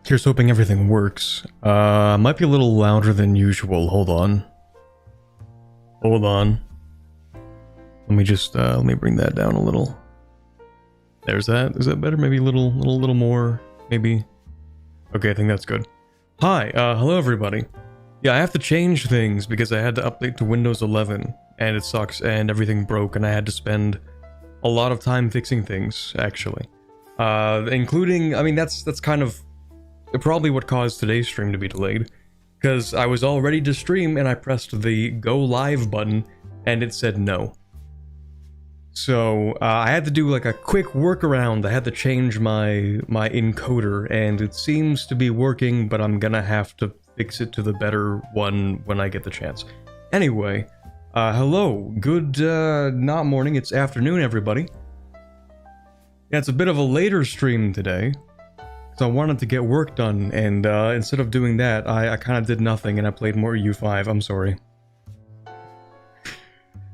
Here's hoping everything works. Might be a little louder than usual. Hold on. Hold on. Let me just, let me bring that down a little. There's that. Is that better? Maybe a little more, maybe. Okay, I think that's good. Hi, hello everybody. Yeah, I have to change things because I had to update to Windows 11 and it sucks and everything broke and I had to spend a lot of time fixing things, actually. Including, I mean, that's kind of probably what caused today's stream to be delayed. Because I was all ready to stream and I pressed the go live button and it said no. So I had to do like a quick workaround. I had to change my encoder and it seems to be working, but I'm gonna have to fix it to the better one when I get the chance. Anyway, hello, good not morning, it's afternoon everybody. Yeah, it's a bit of a later stream today. So I wanted to get work done, and instead of doing that, I kind of did nothing and I played more EU5, I'm sorry.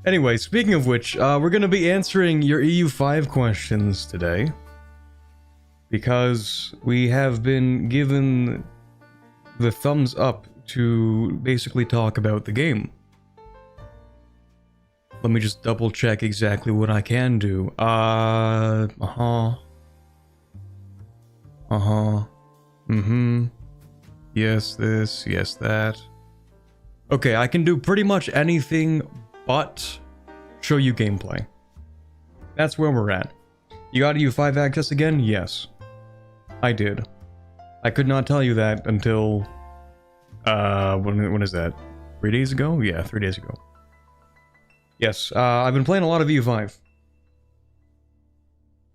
Anyway, speaking of which, we're going to be answering your EU5 questions today. Because we have been given the thumbs up to basically talk about the game. Let me just double check exactly what I can do. Yes, this, yes, that. Okay, I can do pretty much anything but show you gameplay. That's where we're at. You got EU5 access again? Yes. I did. I could not tell you that until... when is that? 3 days ago? Yeah, 3 days ago. Yes, I've been playing a lot of EU5.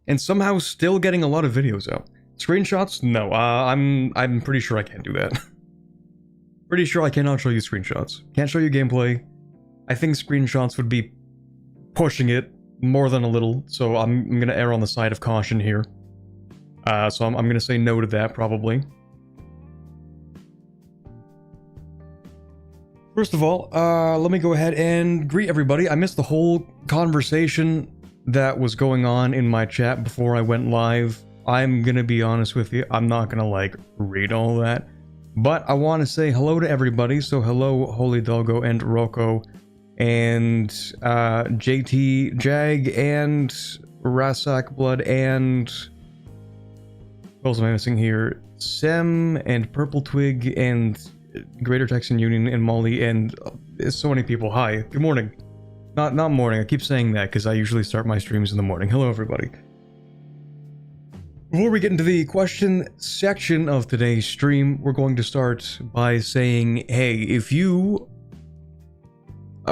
And somehow still getting a lot of videos out. Screenshots? No, I'm pretty sure I can't do that. Pretty sure I cannot show you screenshots. Can't show you gameplay. I think screenshots would be pushing it more than a little, so I'm gonna err on the side of caution here. So I'm gonna say no to that, probably. First of all, let me go ahead and greet everybody. I missed the whole conversation that was going on in my chat before I went live. I'm gonna be honest with you, I'm not gonna like read all that, but I want to say hello to everybody. So hello Holy Doggo and Rocco and JT Jag and Rasak Blood and what else am I missing here? Sem and Purple Twig and Greater Texan Union and Molly and so many people. Hi, good morning. Not morning, I keep saying that because I usually start my streams in the morning. Hello everybody. Before we get into the question section of today's stream, we're going to start by saying, hey, if you...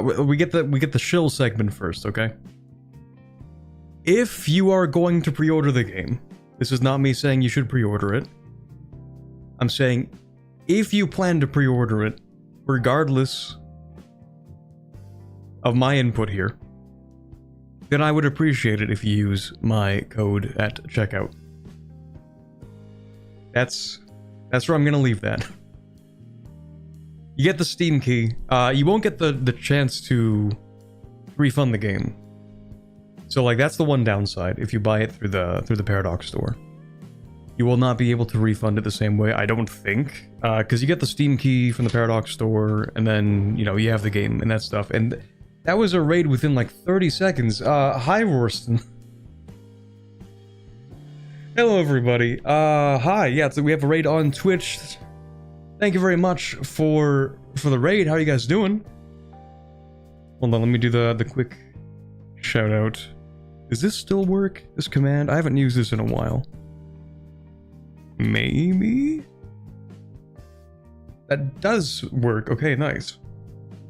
we get the shill segment first, okay? If you are going to pre-order the game, this is not me saying you should pre-order it. I'm saying, if you plan to pre-order it, regardless of my input here, then I would appreciate it if you use my code at checkout. That's where I'm gonna leave that. You get the Steam key. You won't get the chance to refund the game. So like that's the one downside if you buy it through the Paradox store. You will not be able to refund it the same way, I don't think, because you get the Steam key from the Paradox store, and then you know you have the game and that stuff. And that was a raid within like 30 seconds. Hi Rorston. Hello everybody. Hi. Yeah, so we have a raid on Twitch. Thank you very much for the raid. How are you guys doing? Hold on, let me do the quick shout out. Does this still work? This command? I haven't used this in a while. Maybe? That does work. Okay, nice.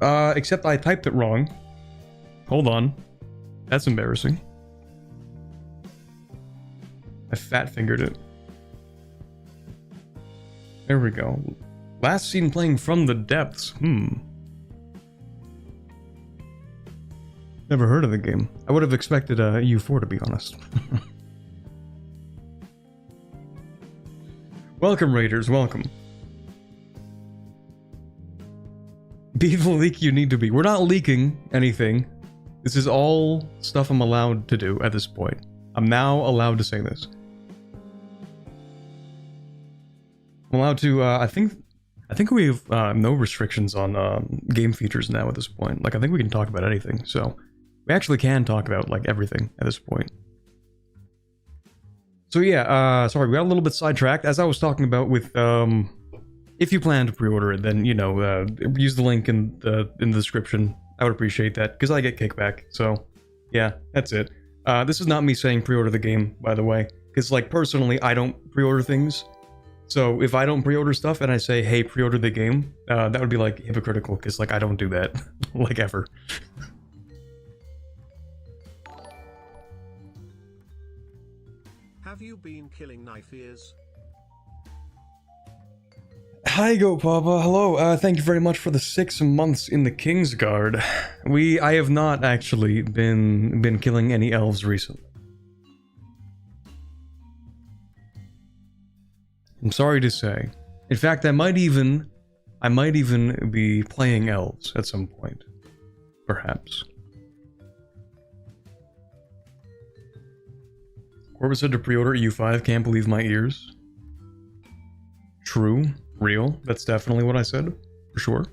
Except I typed it wrong. Hold on. That's embarrassing. I fat fingered it. There we go. Last seen playing From the Depths. Never heard of the game. I would have expected a EU4 to be honest. Welcome Raiders, welcome. Be the leak you need to be. We're not leaking anything. This is all stuff I'm allowed to do at this point. I'm now allowed to say this. I'm allowed to, I think we have no restrictions on game features now at this point. Like, I think we can talk about anything, so we actually can talk about, like, everything at this point. So yeah, sorry, we got a little bit sidetracked. As I was talking about with, if you plan to pre-order it, then, you know, use the link in the description. I would appreciate that, because I get kickback, so yeah, that's it. This is not me saying pre-order the game, by the way, because, like, personally, I don't pre-order things. So if I don't pre-order stuff and I say, hey, pre-order the game, that would be, like, hypocritical, because, like, I don't do that, like, ever. Have you been killing knife ears? Hi, Go Papa. Hello. Thank you very much for the 6 months in the Kingsguard. I have not actually been killing any elves recently. I'm sorry to say. In fact, I might even be playing elves at some point. Perhaps. Corbett said to pre-order EU5, can't believe my ears. True. Real. That's definitely what I said. For sure.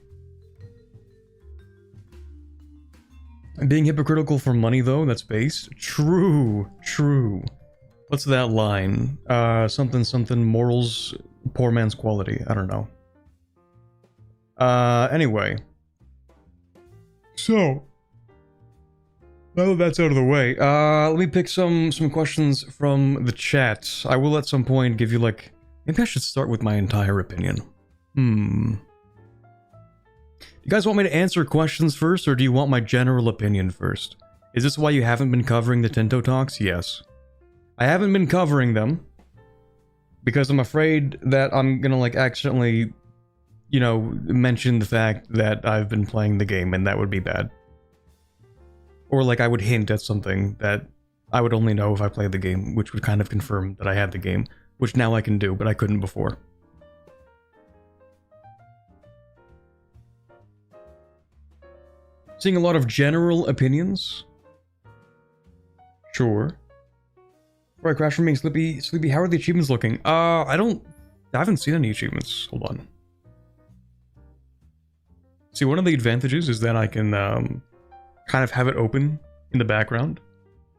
Being hypocritical for money, though, that's base. True. True. What's that line? Something, morals, poor man's quality. I don't know. Anyway. So, now that that's out of the way, let me pick some questions from the chat. I will at some point give you, like, maybe I should start with my entire opinion. You guys want me to answer questions first, or do you want my general opinion first? Is this why you haven't been covering the Tinto talks? Yes. I haven't been covering them because I'm afraid that I'm gonna, like, accidentally, you know, mention the fact that I've been playing the game, and that would be bad. Or, like, I would hint at something that I would only know if I played the game, which would kind of confirm that I had the game, which now I can do, but I couldn't before. Seeing a lot of general opinions? Sure. Right, Crash from being Sleepy, how are the achievements looking? I haven't seen any achievements. Hold on. See, one of the advantages is that I can, kind of have it open in the background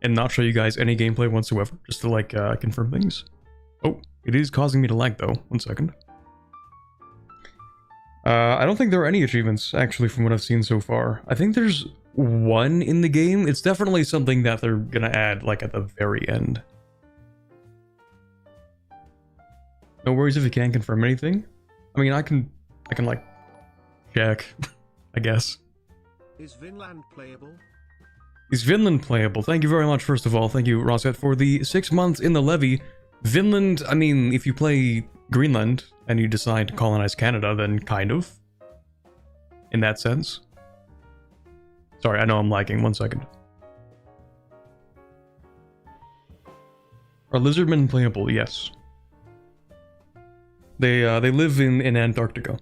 and not show you guys any gameplay whatsoever, just to, like, confirm things. Oh, it is causing me to lag, though. 1 second. I don't think there are any achievements, actually, from what I've seen so far. I think there's one in the game. It's definitely something that they're gonna add, like, at the very end. No worries if you can't confirm anything. I mean, I can, like, check, I guess. Is Vinland playable? Is Vinland playable? Thank you very much, first of all. Thank you, Rosette, for the 6 months in the levy. Vinland, I mean, if you play Greenland and you decide to colonize Canada, then kind of. In that sense. Sorry, I know I'm lagging. 1 second. Are lizardmen playable? Yes. They live in Antarctica.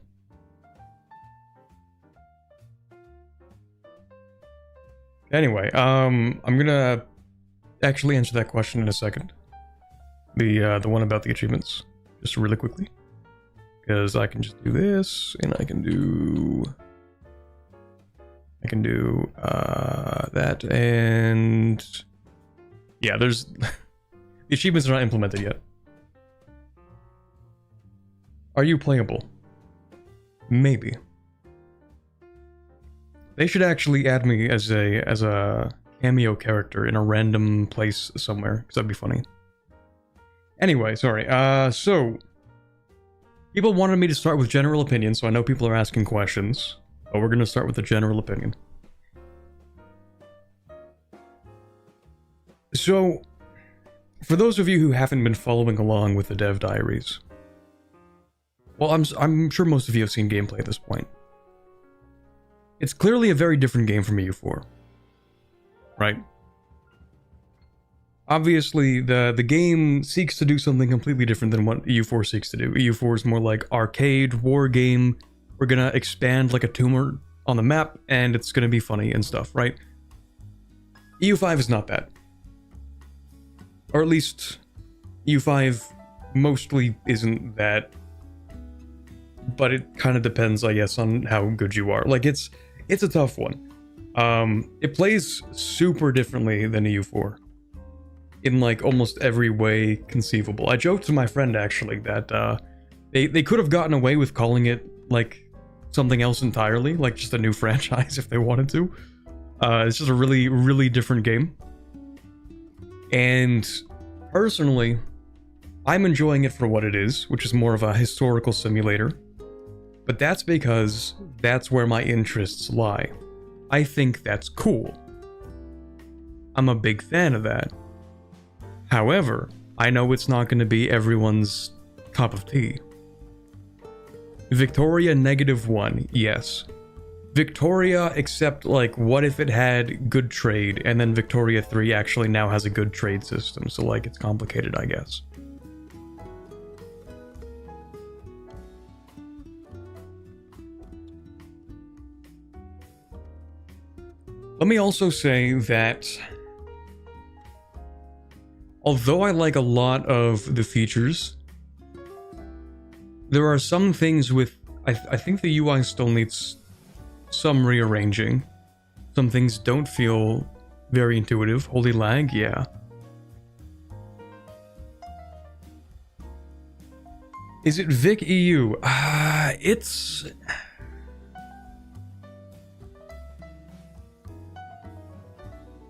Anyway, I'm gonna actually answer that question in a second. The one about the achievements, just really quickly, because I can just do this, and I can do that, and yeah, there's the achievements are not implemented yet. Are you playable? Maybe. They should actually add me as a cameo character in a random place somewhere, because that'd be funny. Anyway, sorry. So people wanted me to start with general opinion, so I know people are asking questions, but we're gonna start with the general opinion. So, for those of you who haven't been following along with the dev diaries, well, I'm sure most of you have seen gameplay at this point. It's clearly a very different game from EU4, right? Obviously, the game seeks to do something completely different than what EU4 seeks to do. EU4 is more like arcade, war game. We're gonna expand like a tumor on the map, and it's gonna be funny and stuff, right? EU5 is not that. Or at least, EU5 mostly isn't that. but it kind of depends, I guess, on how good you are. Like, it's a tough one. It plays super differently than EU4 in like almost every way conceivable. I joked to my friend actually that they could have gotten away with calling it like something else entirely, like just a new franchise if they wanted to. It's just a really, really different game. And personally, I'm enjoying it for what it is, which is more of a historical simulator. But that's because that's where my interests lie. I think that's cool. I'm a big fan of that. However, I know it's not going to be everyone's cup of tea. Victoria -1, yes. Victoria, except like, what if it had good trade, and then Victoria 3 actually now has a good trade system, so like, it's complicated, I guess. Let me also say that although I like a lot of the features, there are some things with... I think the UI still needs some rearranging. Some things don't feel very intuitive. Holy lag, yeah. Is it Vic EU?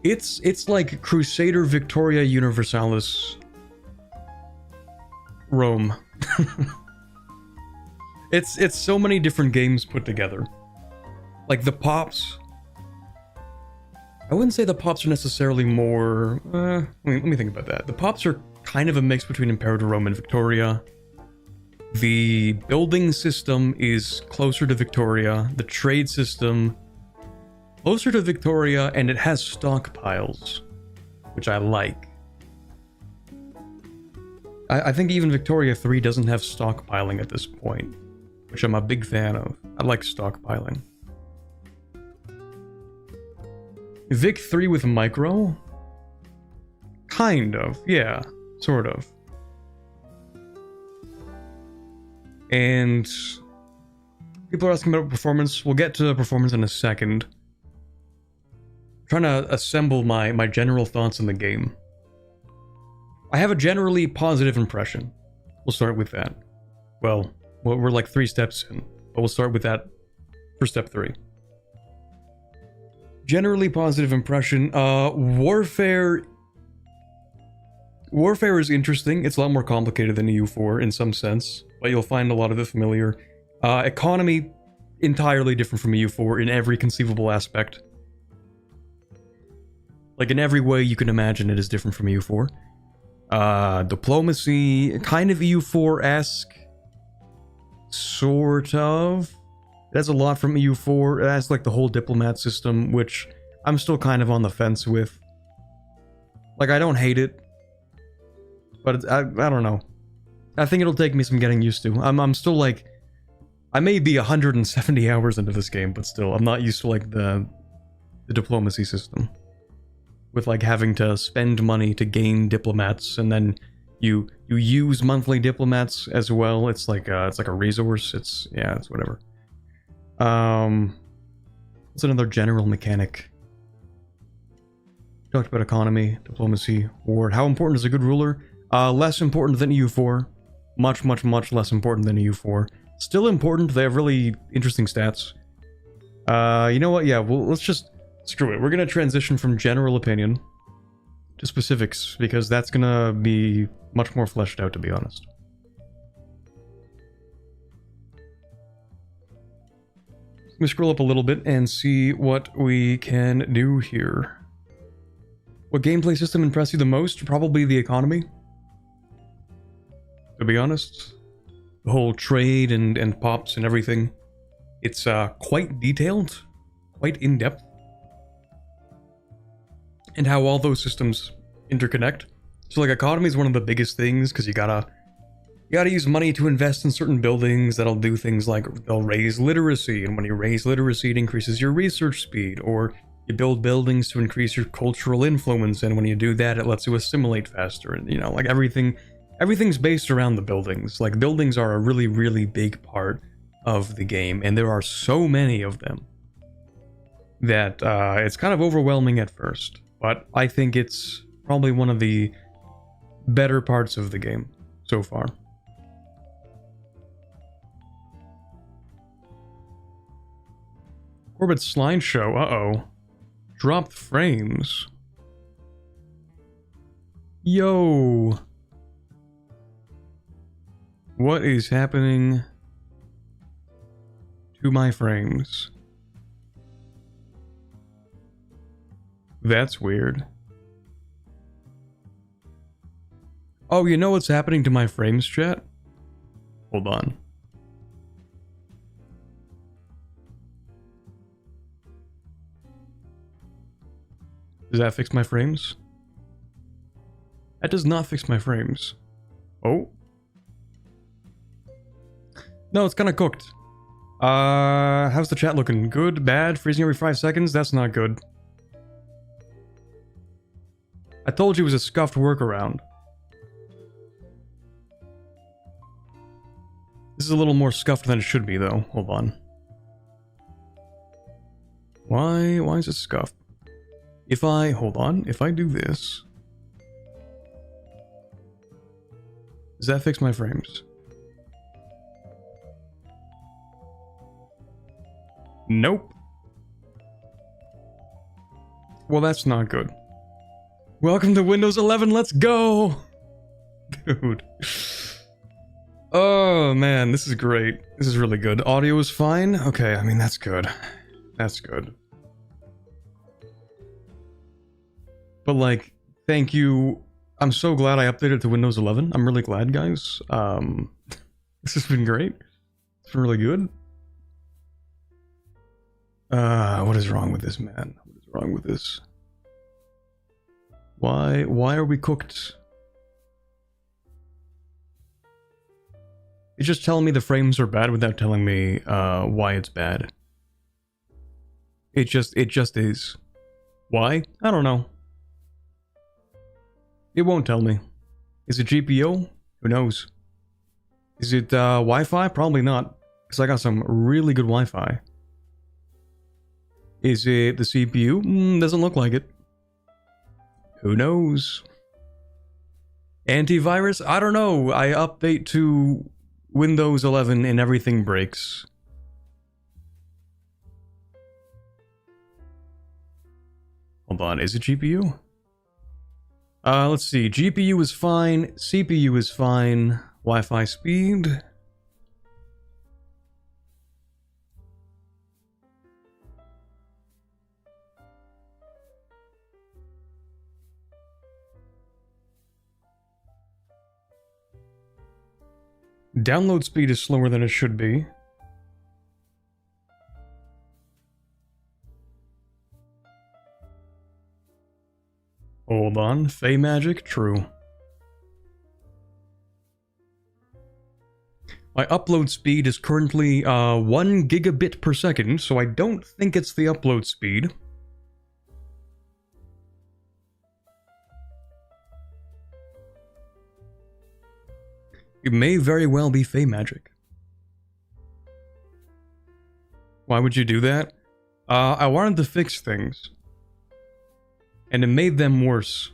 It's like Crusader Victoria Universalis Rome. It's so many different games put together. Like the pops, I wouldn't say the pops are necessarily more... let me think about that. The pops are kind of a mix between Imperator Rome and Victoria. The building system is closer to Victoria. The trade system, closer to Victoria, and it has stockpiles, which I like. I think even Victoria 3 doesn't have stockpiling at this point, which I'm a big fan of. I like stockpiling. Vic 3 with micro? Kind of, yeah, sort of. And people are asking about performance. We'll get to performance in a second. I'm trying to assemble my general thoughts on the game. I have a generally positive impression. We'll start with that. Well, we're like 3 steps in, but we'll start with that for step 3. Generally positive impression. Warfare is interesting. It's a lot more complicated than EU4 in some sense, but you'll find a lot of it familiar. Economy, entirely different from EU4 in every conceivable aspect. Like in every way you can imagine, it is different from EU4. Diplomacy, kind of EU4-esque. Sort of. It has a lot from EU4. It has like the whole diplomat system, which I'm still kind of on the fence with. Like, I don't hate it, but I don't know. I think it'll take me some getting used to. I'm still like, I may be 170 hours into this game, but still, I'm not used to like the diplomacy system. With like having to spend money to gain diplomats, and then you use monthly diplomats as well. It's like a resource. It's whatever. What's another general mechanic? Talked about economy, diplomacy, war. How important is a good ruler? Less important than EU4. Much, much, much less important than EU4. Still important. They have really interesting stats. You know what? Yeah, well, let's just... Screw it. We're gonna transition from general opinion to specifics, because that's gonna be much more fleshed out, to be honest. Let me scroll up a little bit and see what we can do here. What gameplay system impressed you the most? Probably the economy. To be honest. The whole trade and pops and everything. It's quite detailed, quite in-depth. And how all those systems interconnect. So like economy is one of the biggest things, because you gotta use money to invest in certain buildings that'll do things like they'll raise literacy, and when you raise literacy it increases your research speed, or you build buildings to increase your cultural influence, and when you do that it lets you assimilate faster, and you know, like everything's based around the buildings. Like buildings are a really, really big part of the game, and there are so many of them that it's kind of overwhelming at first. But I think it's probably one of the better parts of the game so far. Corbit's slideshow, uh-oh. Dropped frames. Yo! What is happening to my frames? That's weird. Oh, you know what's happening to my frames, chat? Hold on. Does that fix my frames? That does not fix my frames. Oh. No, it's kind of cooked. How's the chat looking? Good, bad, freezing every 5 seconds? That's not good. I told you it was a scuffed workaround. This is a little more scuffed than it should be, though. Hold on. Why is it scuffed? If I, hold on, if I do this... Does that fix my frames? Nope. Well, that's not good. Welcome to Windows 11, let's go! Dude. Oh, man, this is great. This is really good. Audio is fine? Okay, I mean, that's good. That's good. But, like, thank you. I'm so glad I updated to Windows 11. I'm really glad, guys. This has been great. It's been really good. What is wrong with this, man? What is wrong with this? Why are we cooked? It's just telling me the frames are bad without telling me why it's bad. It just is. Why? I don't know. It won't tell me. Is it GPU? Who knows? Is it Wi-Fi? Probably not, because I got some really good Wi-Fi. Is it the CPU? Doesn't look like it. Who knows? Antivirus? I don't know. I update to Windows 11 and everything breaks. Hold on, is it GPU? Let's see. GPU is fine. CPU is fine. Wi-Fi speed. Download speed is slower than it should be. Hold on. Fey magic? True. My upload speed is currently 1 gigabit per second, so I don't think it's the upload speed. It may very well be Fey magic. Why would you do that? I wanted to fix things. And it made them worse.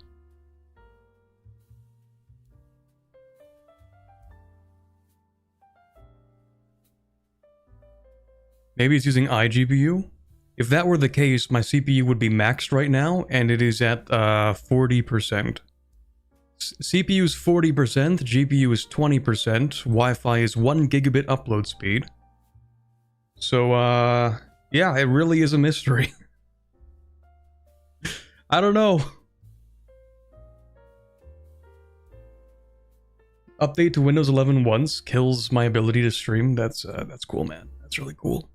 Maybe it's using iGPU? If that were the case, my CPU would be maxed right now, and it is at 40%. CPU is 40%, GPU is 20%, Wi-Fi is 1 gigabit upload speed. So, yeah, it really is a mystery. I don't know. Update to Windows 11 once kills my ability to stream. That's cool, man. That's really cool.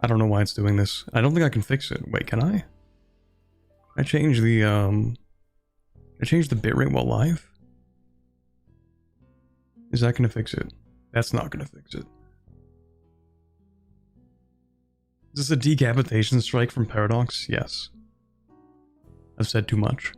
I don't know why it's doing this. I don't think I can fix it. Wait, can I? I change the I change the bitrate while live? Is that gonna fix it? That's not gonna fix it. Is this a decapitation strike from Paradox? Yes. I've said too much.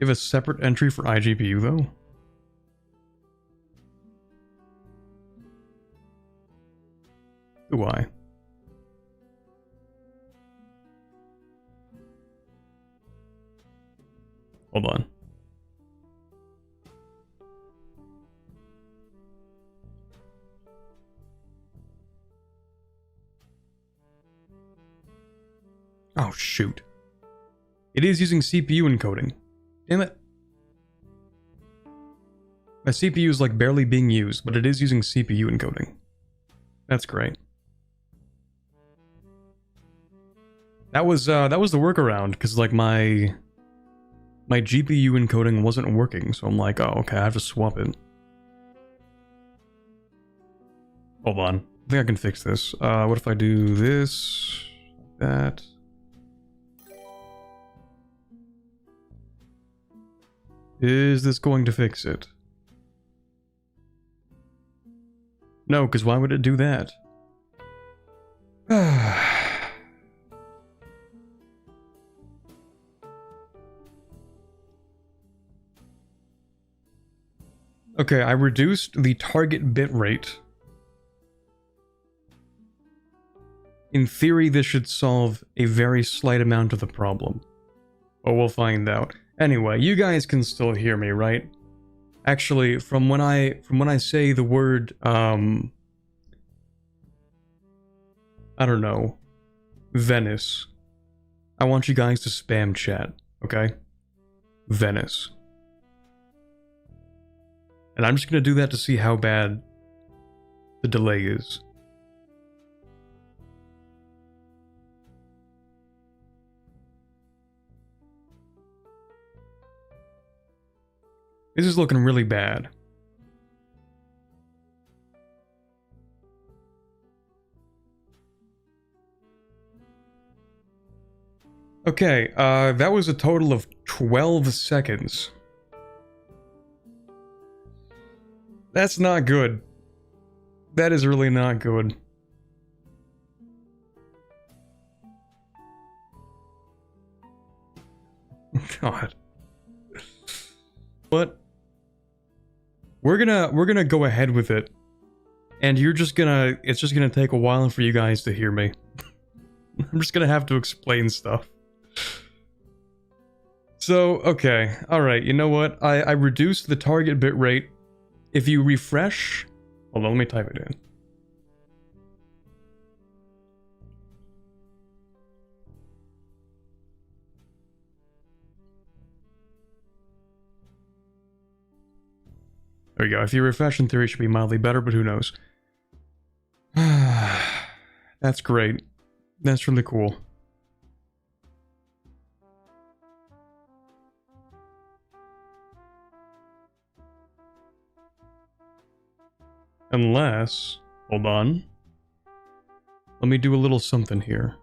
You have a separate entry for iGPU though? Do I? Hold on. Oh, shoot. It is using CPU encoding. Damn it. My CPU is like barely being used, but it is using CPU encoding. That's great. That was the workaround, because like my GPU encoding wasn't working, so I'm like, oh, okay, I have to swap it. Hold on. I think I can fix this. What if I do this, that? Is this going to fix it? No, because why would it do that? Okay, I reduced the target bitrate. In theory, this should solve a very slight amount of the problem. But we'll find out. Anyway, you guys can still hear me, right? Actually, from when I say the word, I don't know, Venice, I want you guys to spam chat, okay? Venice. And I'm just gonna do that to see how bad the delay is. This is looking really bad. Okay, that was a total of 12 seconds. That's not good. That is really not good. God. But we're gonna go ahead with it. And it's just gonna take a while for you guys to hear me. I'm just gonna have to explain stuff. So, okay, alright, you know what? I reduced the target bitrate. If you refresh... Hold on, let me type it in. There you go. If you refresh, in theory, it should be mildly better, but who knows? That's great. That's really cool. Unless... Hold on. Let me do a little something here.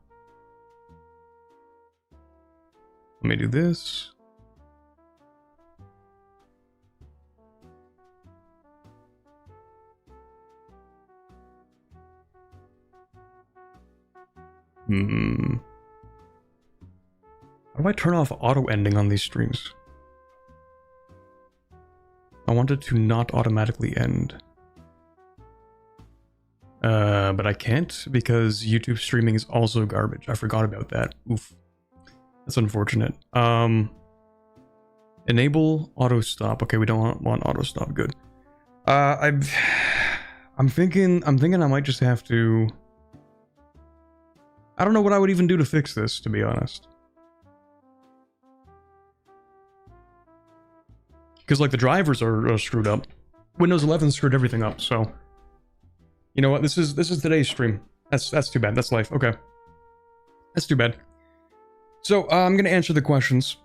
Let me do this. How do I turn off auto-ending on these streams? I want it to not automatically end. But I can't because YouTube streaming is also garbage. I forgot about that. Oof. That's unfortunate. Enable auto stop. Okay, we don't want auto stop. Good. I'm thinking I might just have to... I don't know what I would even do to fix this, to be honest. Because like the drivers are screwed up. Windows 11 screwed everything up, so... You know what? This is today's stream. That's too bad. That's life. Okay. That's too bad. So, I'm gonna answer the questions.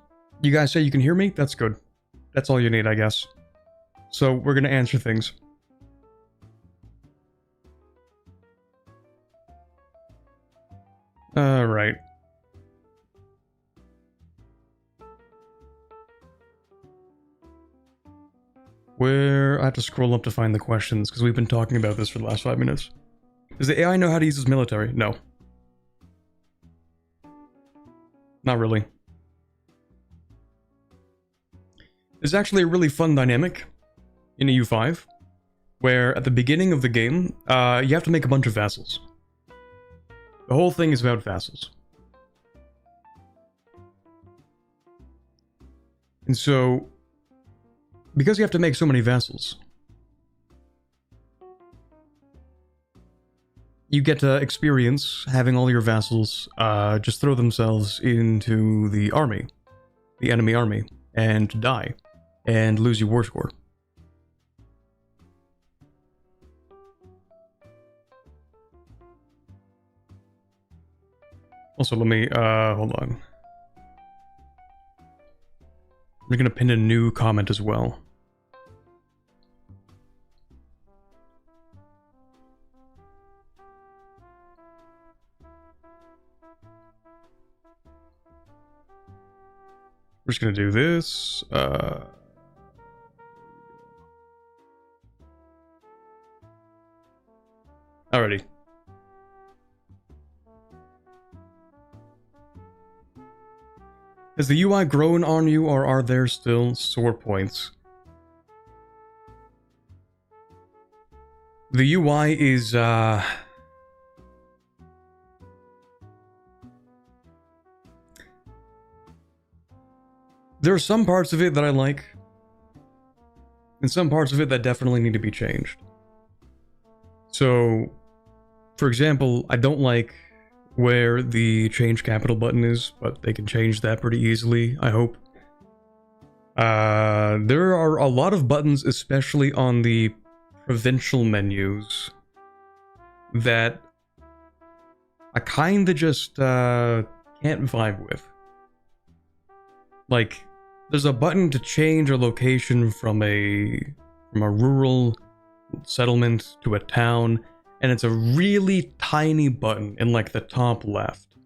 You guys say you can hear me? That's good. That's all you need, I guess. So, we're gonna answer things. Alright. Where... I have to scroll up to find the questions, because we've been talking about this for the last 5 minutes. Does the AI know how to use its military? No. Not really. There's actually a really fun dynamic in EU5, where at the beginning of the game, you have to make a bunch of vassals. The whole thing is about vassals. And so, because you have to make so many vassals, you get to experience having all your vassals just throw themselves into the army, the enemy army, and die, and lose your war score. Also, let me, hold on. We're gonna pin a new comment as well. We're just gonna do this. Alrighty. Has the UI grown on you, or are there still sore points? The UI is, there are some parts of it that I like, and some parts of it that definitely need to be changed. So, for example, I don't like where the change capital button is, but they can change that pretty easily, I hope. There are a lot of buttons, especially on the provincial menus, that I kinda just can't vibe with. Like, there's a button to change a location from a rural settlement to a town, and it's a really tiny button in like the top left.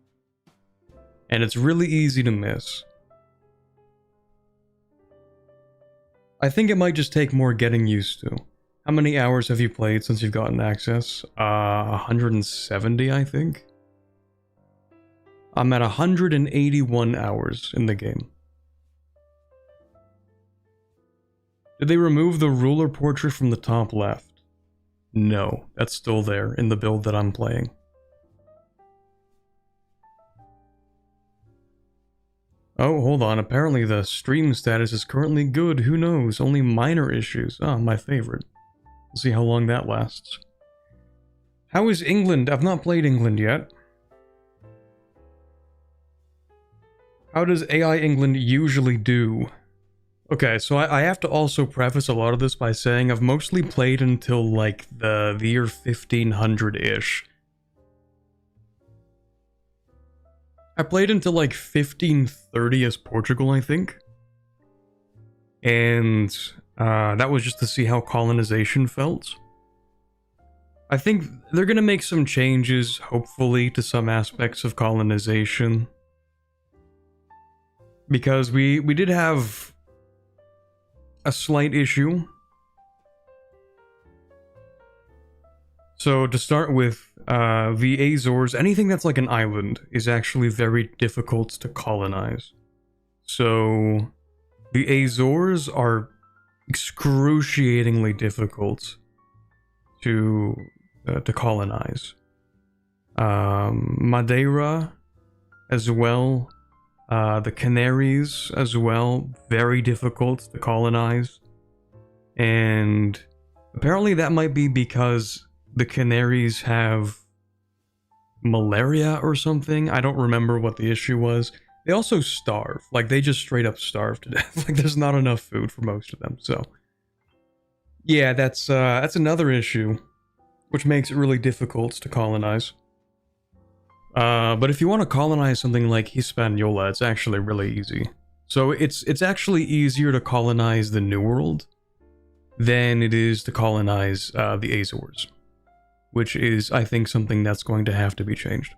And it's really easy to miss. I think it might just take more getting used to. How many hours have you played since you've gotten access? 170, I think. I'm at 181 hours in the game. Did they remove the ruler portrait from the top left? No, that's still there in the build that I'm playing. Oh, hold on. Apparently the stream status is currently good. Who knows? Only minor issues. Ah, my favorite. We'll see how long that lasts. How is England? I've not played England yet. How does AI England usually do? Okay, so I have to also preface a lot of this by saying I've mostly played until, like, the year 1500-ish. I played until, like, 1530 as Portugal, I think. And that was just to see how colonization felt. I think they're gonna make some changes, hopefully, to some aspects of colonization. Because we did have a slight issue. So to start with, the Azores, anything that's like an island is actually very difficult to colonize. So the Azores are excruciatingly difficult to colonize. Madeira as well. The Canaries as well, very difficult to colonize. And apparently that might be because the Canaries have malaria or something. I don't remember what the issue was. They also starve. Like, they just straight up starve to death. Like, there's not enough food for most of them, so. Yeah, that's another issue, which makes it really difficult to colonize. But if you want to colonize something like Hispaniola, it's actually really easy. So it's actually easier to colonize the New World than it is to colonize the Azores, which is, I think, something that's going to have to be changed.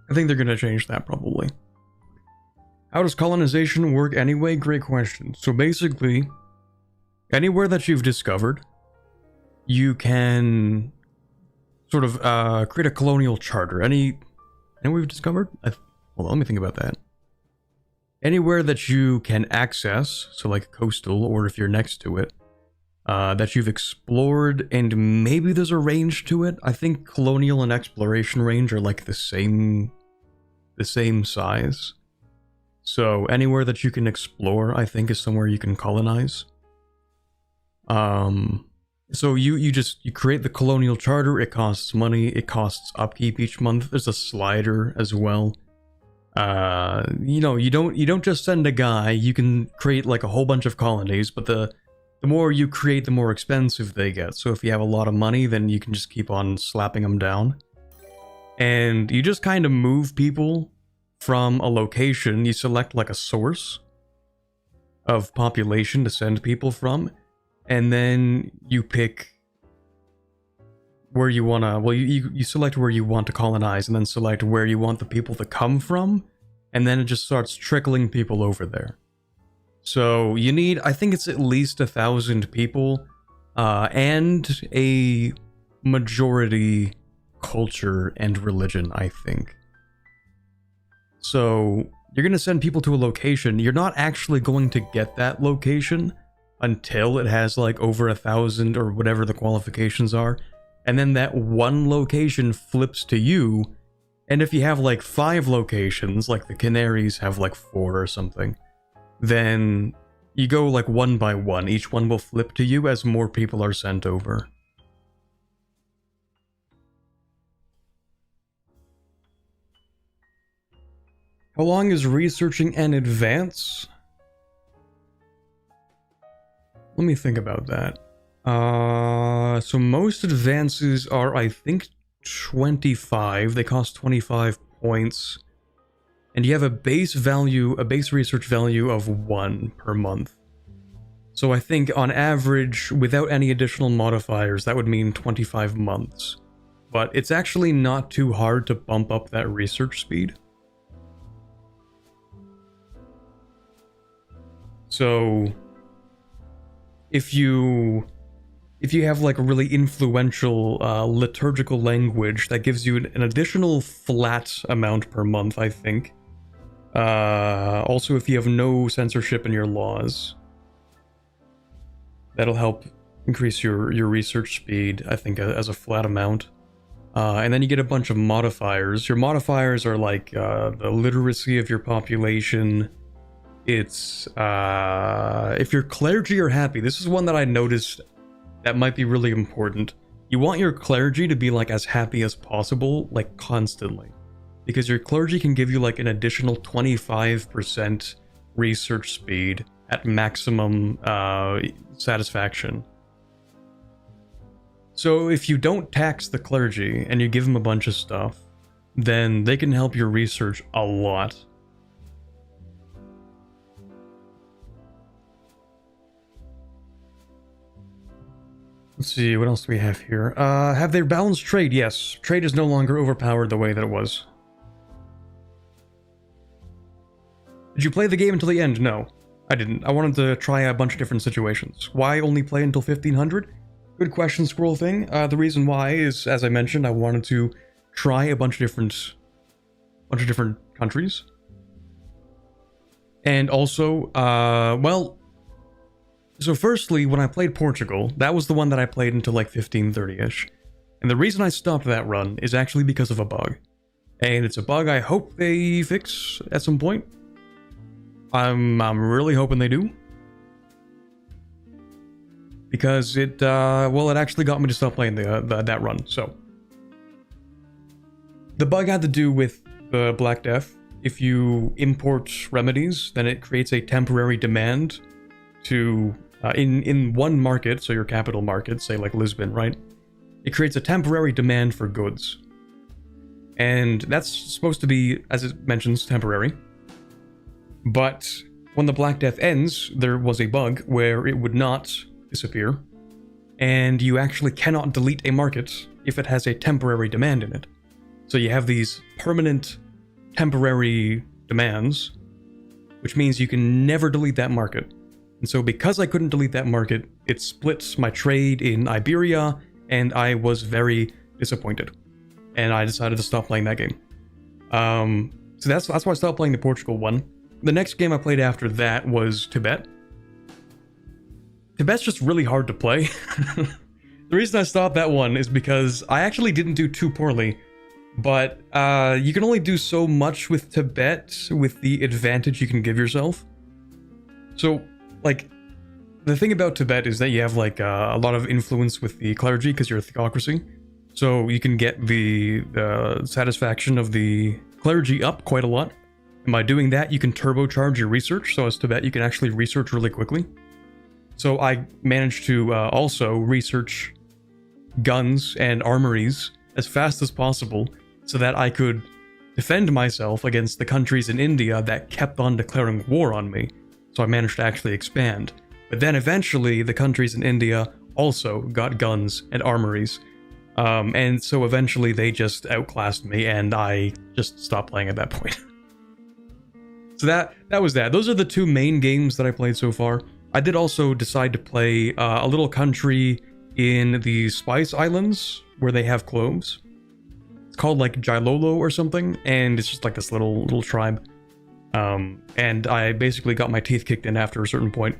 I think they're going to change that probably. How does colonization work anyway? Great question. So basically, anywhere that you've discovered, you can sort of create a colonial charter. Any we've discovered? Hold on, let me think about that. anywhere that you can access, so like coastal, or if you're next to it, that you've explored, and maybe there's a range to it. I think colonial and exploration range are like the same size. So anywhere that you can explore, I think, is somewhere you can colonize. So you create the colonial charter. It costs money. It costs upkeep each month. There's a slider as well. You know, you don't just send a guy. You can create like a whole bunch of colonies, but the more you create, the more expensive they get. So if you have a lot of money, then you can just keep on slapping them down. And you just kind of move people from a location. You select like a source of population to send people from. And then you pick where you want to, well, you select where you want to colonize, and then select where you want the people to come from. And then it just starts trickling people over there. So you need, I think it's at least 1,000 people, and a majority culture and religion, I think. So you're going to send people to a location. You're not actually going to get that location until it has like over 1,000 or whatever the qualifications are. And then that one location flips to you. And if you have like 5 locations, like the Canaries have like 4 or something, then you go like one by one. Each one will flip to you as more people are sent over. How long is researching an advance? Let me think about that. So most advances are, I think, 25. They cost 25 points. And you have a base value, a base research value of 1 per month. So I think on average, without any additional modifiers, that would mean 25 months. But it's actually not too hard to bump up that research speed. So if you have like a really influential liturgical language, that gives you an additional flat amount per month, I think. Also, if you have no censorship in your laws, that'll help increase your research speed, I think, as a flat amount. And then you get a bunch of modifiers. Your modifiers are like the literacy of your population. It's if your clergy are happy. This is one that I noticed that might be really important. You want your clergy to be like as happy as possible, like constantly. Because your clergy can give you like an additional 25% research speed at maximum satisfaction. So if you don't tax the clergy and you give them a bunch of stuff, then they can help your research a lot. Let's see, what else do we have here? Have they balanced trade? Yes. Trade is no longer overpowered the way that it was. Did you play the game until the end? No, I didn't. I wanted to try a bunch of different situations. Why only play until 1500? Good question, Squirrel Thing. The reason why is, as I mentioned, I wanted to try a bunch of different countries. And also, well, so firstly, when I played Portugal, that was the one that I played until like 1530-ish. And the reason I stopped that run is actually because of a bug. And it's a bug I hope they fix at some point. I'm really hoping they do. Because it, well, it actually got me to stop playing that run, so. The bug had to do with the Black Death. If you import remedies, then it creates a temporary demand to, in one market, so your capital market, say like Lisbon, right? It creates a temporary demand for goods. And that's supposed to be, as it mentions, temporary. But when the Black Death ends, there was a bug where it would not disappear, and you actually cannot delete a market if it has a temporary demand in it. So you have these permanent temporary demands, which means you can never delete that market. And so because I couldn't delete that market, it split my trade in Iberia, and I was very disappointed. And I decided to stop playing that game. So that's why I stopped playing the Portugal one. the next game I played after that was Tibet. Tibet's just really hard to play. The reason I stopped that one is because I actually didn't do too poorly, but you can only do so much with Tibet with the advantage you can give yourself. So, like, the thing about Tibet is that you have, like, a lot of influence with the clergy because you're a theocracy. So you can get the satisfaction of the clergy up quite a lot. And by doing that, you can turbocharge your research. So as Tibet, you can actually research really quickly. So I managed to also research guns and armories as fast as possible so that I could defend myself against the countries in India that kept on declaring war on me. So I managed to actually expand. But then eventually the countries in India also got guns and armories. And so eventually they just outclassed me and I just stopped playing at that point. So that was that. Those are the two main games that I played so far. I did also decide to play a little country in the Spice Islands where they have cloves. It's called like Jailolo or something, and it's just like this little tribe. And I basically got my teeth kicked in after a certain point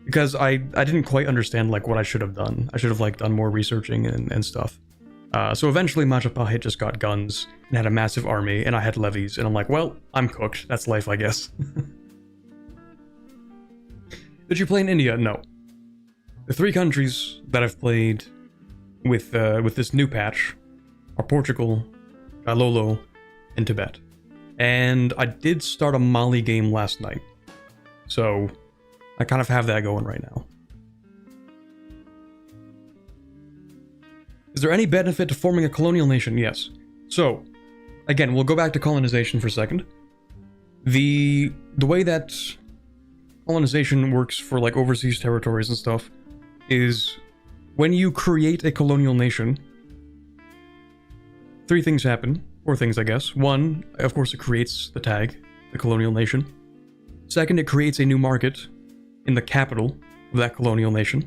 because I didn't quite understand like what I should have done. I should have like done more researching and stuff. So eventually Majapahit just got guns and had a massive army, and I had levies, and I'm like, well, I'm cooked. That's life, I guess. Did you play in India? No. The three countries that I've played with this new patch are Portugal, Jailolo, and Tibet. And I did start a Mali game last night. So I kind of have that going right now. Is there any benefit to forming a colonial nation? Yes. So, again, we'll go back to colonization for a second. The way that colonization works for like overseas territories and stuff is when you create a colonial nation, three things happen. Four things, I guess. One, of course, it creates the tag, the colonial nation. Second, it creates a new market in the capital of that colonial nation.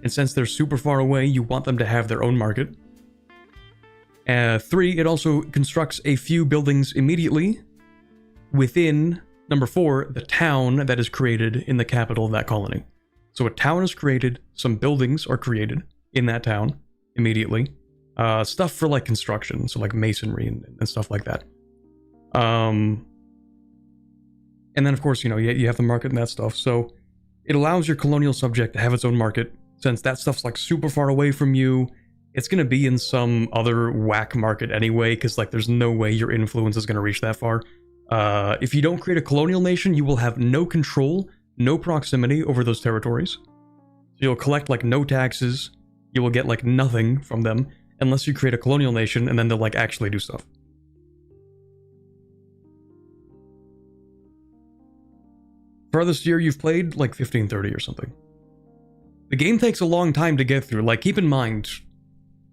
And since they're super far away, you want them to have their own market. Three, it also constructs a few buildings immediately within, number four, the town that is created in the capital of that colony. So a town is created, some buildings are created in that town immediately. Stuff for like construction, so like masonry and stuff like that. And then of course, you have the market and that stuff. So it allows your colonial subject to have its own market. Since that stuff's like super far away from you, it's going to be in some other whack market anyway, because like there's no way your influence is going to reach that far. If you don't create a colonial nation, you will have no control, no proximity over those territories. So you'll collect like no taxes, you will get like nothing from them, unless you create a colonial nation and then they'll like actually do stuff. Farthest year you've played, like 1530 or something. The game takes a long time to get through. Like, keep in mind,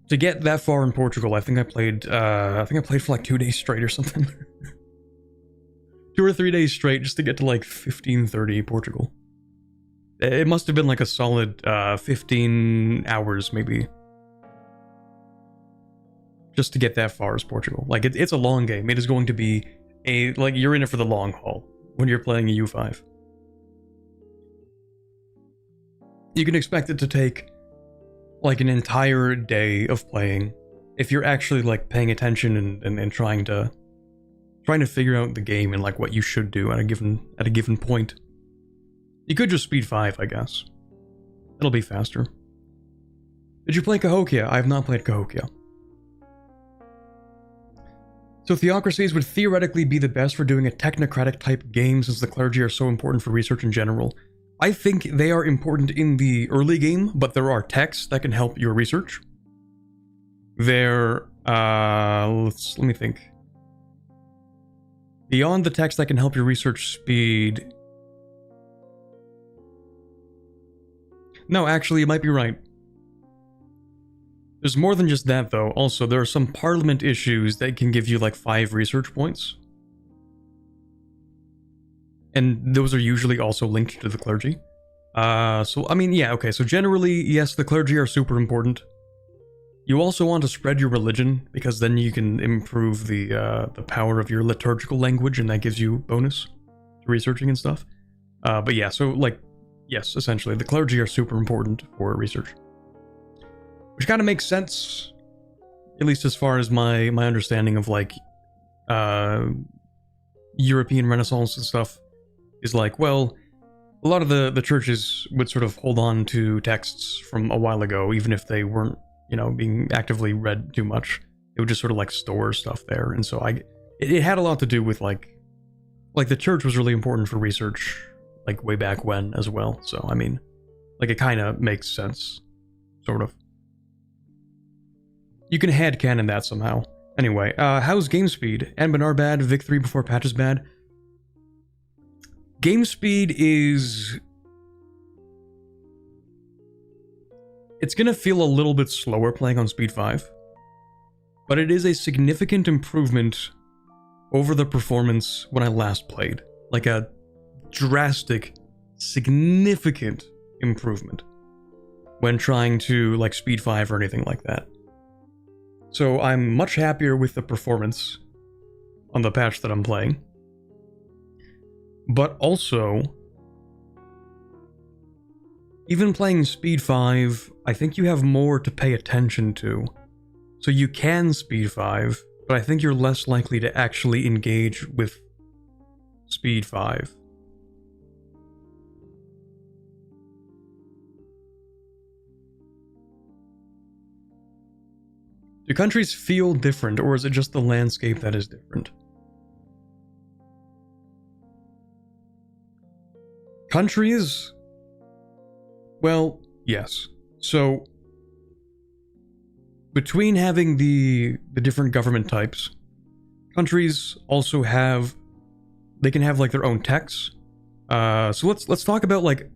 to get that far in Portugal, I think I played for like 2 days straight or something. 2 or 3 days straight just to get to like 1530 Portugal. It must have been like a solid 15 hours maybe. Just to get that far as Portugal. Like, it's a long game. It is going to be like, you're in it for the long haul when you're playing a U5. You can expect it to take like an entire day of playing if you're actually like paying attention and trying to figure out the game and like what you should do at a given point. You could just speed 5, I guess. It'll be faster. Did you play Cahokia? I have not played Cahokia. So theocracies would theoretically be the best for doing a technocratic type game since the clergy are so important for research in general. I think they are important in the early game, but there are techs that can help your research. Let me think. Beyond the techs that can help your research speed... No, actually, you might be right. There's more than just that, though. Also, there are some parliament issues that can give you, like, 5 research points. And those are usually also linked to the clergy. So, I mean, yeah, okay. So generally, yes, the clergy are super important. You also want to spread your religion, because then you can improve the power of your liturgical language, and that gives you bonus. researching and stuff. But yeah, so like, yes, essentially, the clergy are super important for research. Which kind of makes sense, at least as far as my understanding of like European Renaissance and stuff is like, well, a lot of the churches would sort of hold on to texts from a while ago, even if they weren't, you know, being actively read too much. They would just sort of like store stuff there, and so it had a lot to do with like the church was really important for research, like way back when as well. So I mean, like it kind of makes sense, sort of. You can headcanon that somehow. Anyway, how's game speed? Anbanar bad, Vic 3 before patch is bad. Game speed is... It's gonna feel a little bit slower playing on speed 5. But it is a significant improvement over the performance when I last played. Like a drastic, significant improvement when trying to like speed 5 or anything like that. So I'm much happier with the performance on the patch that I'm playing. But also, even playing speed 5, I think you have more to pay attention to. So you can speed 5, but I think you're less likely to actually engage with speed 5. Do countries feel different, or is it just the landscape that is different? Countries? Well, yes. So, between having the different government types, countries also have, they can have like their own techs. So let's talk about like,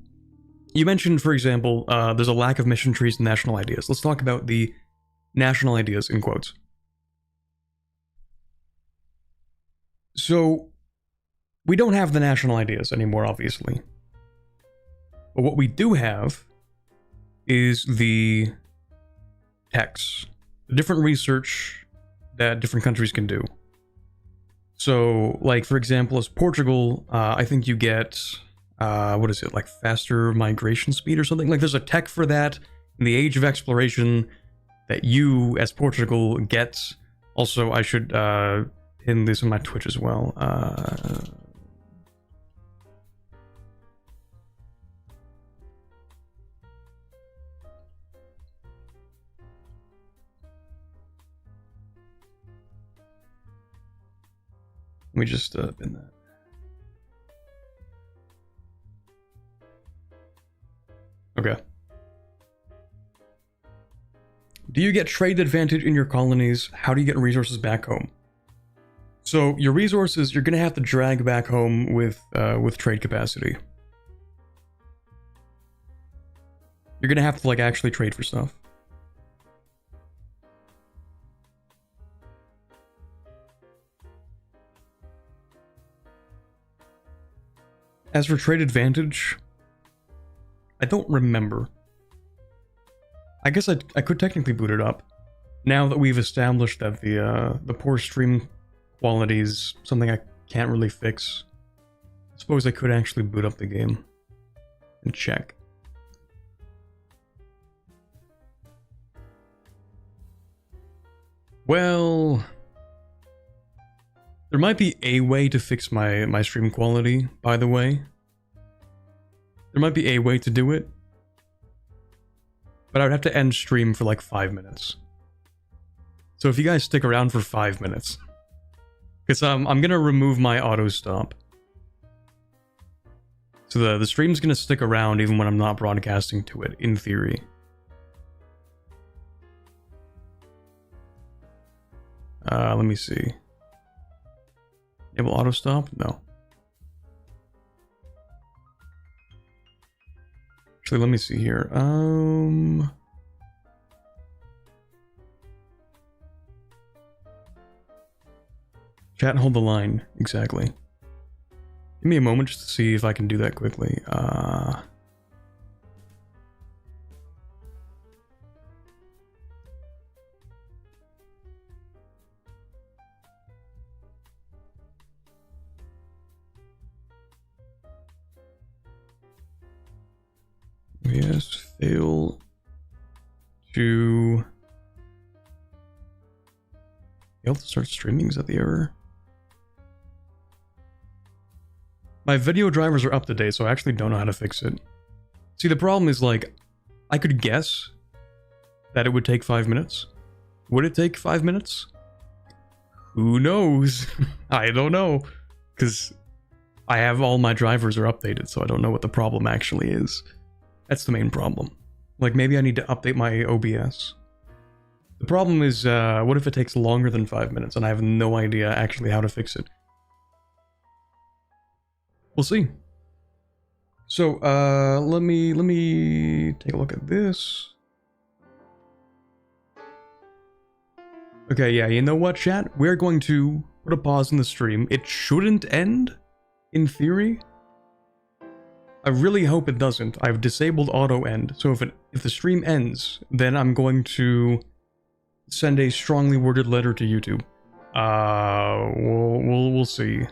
you mentioned, for example, there's a lack of mission trees and national ideas. Let's talk about the national ideas, in quotes. So, we don't have the national ideas anymore, obviously. But what we do have is the techs, the different research that different countries can do. So, like, for example, as Portugal, I think you get, what is it, like faster migration speed or something? Like, there's a tech for that in the Age of Exploration that you, as Portugal, get. Also, I should pin this on my Twitch as well. Let me just pin that. Okay. Do you get trade advantage in your colonies? How do you get resources back home? So your resources, you're gonna have to drag back home with trade capacity. You're gonna have to like actually trade for stuff. As for trade advantage, I don't remember. I guess I could technically boot it up, now that we've established that the poor stream quality is something I can't really fix. I suppose I could actually boot up the game and check. Well, there might be a way to fix my stream quality, by the way. There might be a way to do it. But I would have to end stream for like 5 minutes. So if you guys stick around for 5 minutes. Because I'm gonna remove my auto stop. So the stream's gonna stick around even when I'm not broadcasting to it, in theory. Let me see. Enable auto stop? No. Actually, let me see here. Chat and hold the line. Exactly. Give me a moment just to see if I can do that quickly. OBS fail to start streaming. Is that the error? My video drivers are up to date, so I actually don't know how to fix it. See, the problem is, like, I could guess that it would take 5 minutes. Would it take 5 minutes? Who knows? I don't know. Because I have all my drivers are updated, so I don't know what the problem actually is. That's the main problem. Like, maybe I need to update my OBS. The problem is, what if it takes longer than 5 minutes and I have no idea actually how to fix it? We'll see. So, let me take a look at this. Okay, yeah, you know what, chat? We're going to put a pause in the stream. It shouldn't end, in theory. I really hope it doesn't. I've disabled auto end, so if the stream ends, then I'm going to send a strongly worded letter to YouTube. We'll see.